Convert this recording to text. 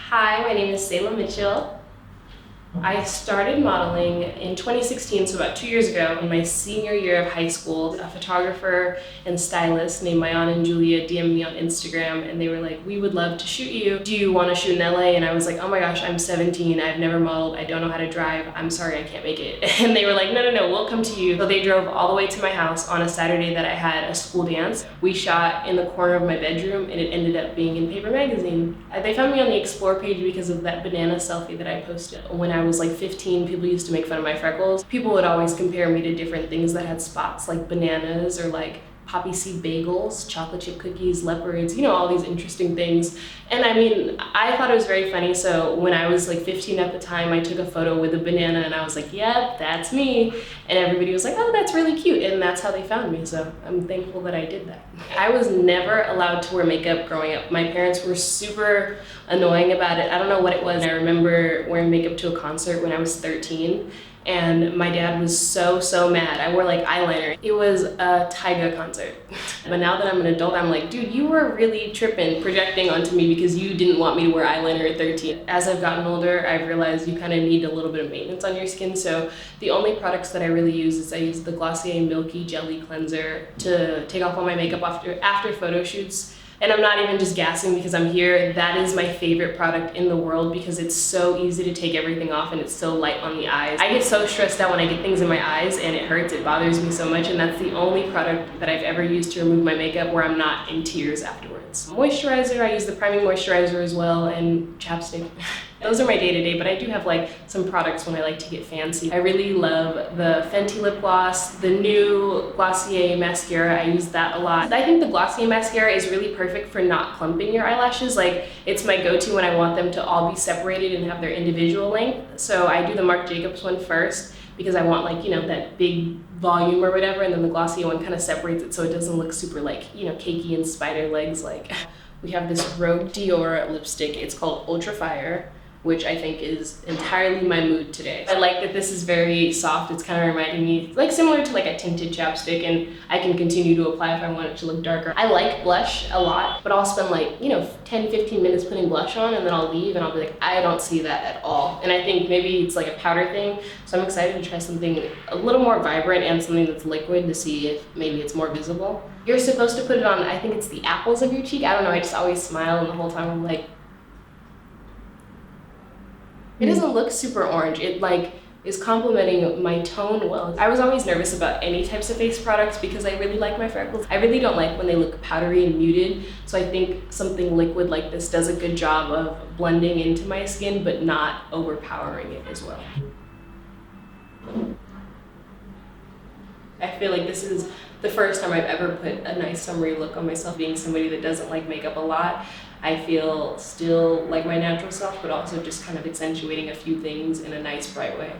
Hi, my name is Salem Mitchell. I started modeling in 2016, so about 2 years ago, in my senior year of high school. A photographer and stylist named Mayan and Julia DM'd me on Instagram, and they were like, we would love to shoot you. Do you want to shoot in LA? And I was like, oh my gosh, I'm 17, I've never modeled, I don't know how to drive, I'm sorry, I can't make it. And they were like, no, we'll come to you. So they drove all the way to my house on a Saturday that I had a school dance. We shot in the corner of my bedroom, and it ended up being in Paper Magazine. They found me on the Explore page because of that banana selfie that I posted. When I was like 15, people used to make fun of my freckles. People would always compare me to different things that had spots, like bananas or like poppy seed bagels, chocolate chip cookies, leopards, you know, all these interesting things. And I mean, I thought it was very funny. So when I was like 15 at the time, I took a photo with a banana and I was like, yep, that's me. And everybody was like, oh, that's really cute. And that's how they found me. So I'm thankful that I did that. I was never allowed to wear makeup growing up. My parents were super annoying about it. I don't know what it was. I remember wearing makeup to a concert when I was 13. And my dad was so mad. I wore like eyeliner. It was a Tyga concert. But now that I'm an adult, I'm like, dude, you were really tripping, projecting onto me because you didn't want me to wear eyeliner at 13. As I've gotten older, I've realized you kind of need a little bit of maintenance on your skin. So the only products that I really use is I use the Glossier Milky Jelly Cleanser to take off all my makeup after photo shoots. And I'm not even just gassing because I'm here. That is my favorite product in the world because it's so easy to take everything off and it's so light on the eyes. I get so stressed out when I get things in my eyes and it hurts, it bothers me so much, and that's the only product that I've ever used to remove my makeup where I'm not in tears afterwards. Moisturizer, I use the priming moisturizer as well, and Chapstick. Those are my day-to-day, but I do have like some products when I like to get fancy. I really love the Fenty lip gloss, the new Glossier mascara. I use that a lot. I think the Glossier mascara is really perfect for not clumping your eyelashes. Like, it's my go-to when I want them to all be separated and have their individual length. So I do the Marc one first because I want, like, you know, that big volume or whatever, and then the Glossier one kind of separates it so it doesn't look super, like, you know, cakey and spider legs. Like, we have this Rouge Dior lipstick. It's called Ultra Fire, which I think is entirely my mood today. I like that this is very soft. It's kind of reminding me, like, similar to like a tinted chapstick, and I can continue to apply if I want it to look darker. I like blush a lot, but I'll spend like, you know, 10-15 minutes putting blush on, and then I'll leave and I'll be like, I don't see that at all. And I think maybe it's like a powder thing. So I'm excited to try something a little more vibrant and something that's liquid to see if maybe it's more visible. You're supposed to put it on, I think it's the apples of your cheek. I don't know, I just always smile, and the whole time I'm like, it doesn't look super orange. It like is complementing my tone well. I was always nervous about any types of face products because I really like my freckles. I really don't like when they look powdery and muted. So I think something liquid like this does a good job of blending into my skin, but not overpowering it as well. I feel like this is the first time I've ever put a nice summery look on myself. Being somebody that doesn't like makeup a lot, I feel still like my natural self, but also just kind of accentuating a few things in a nice, bright way.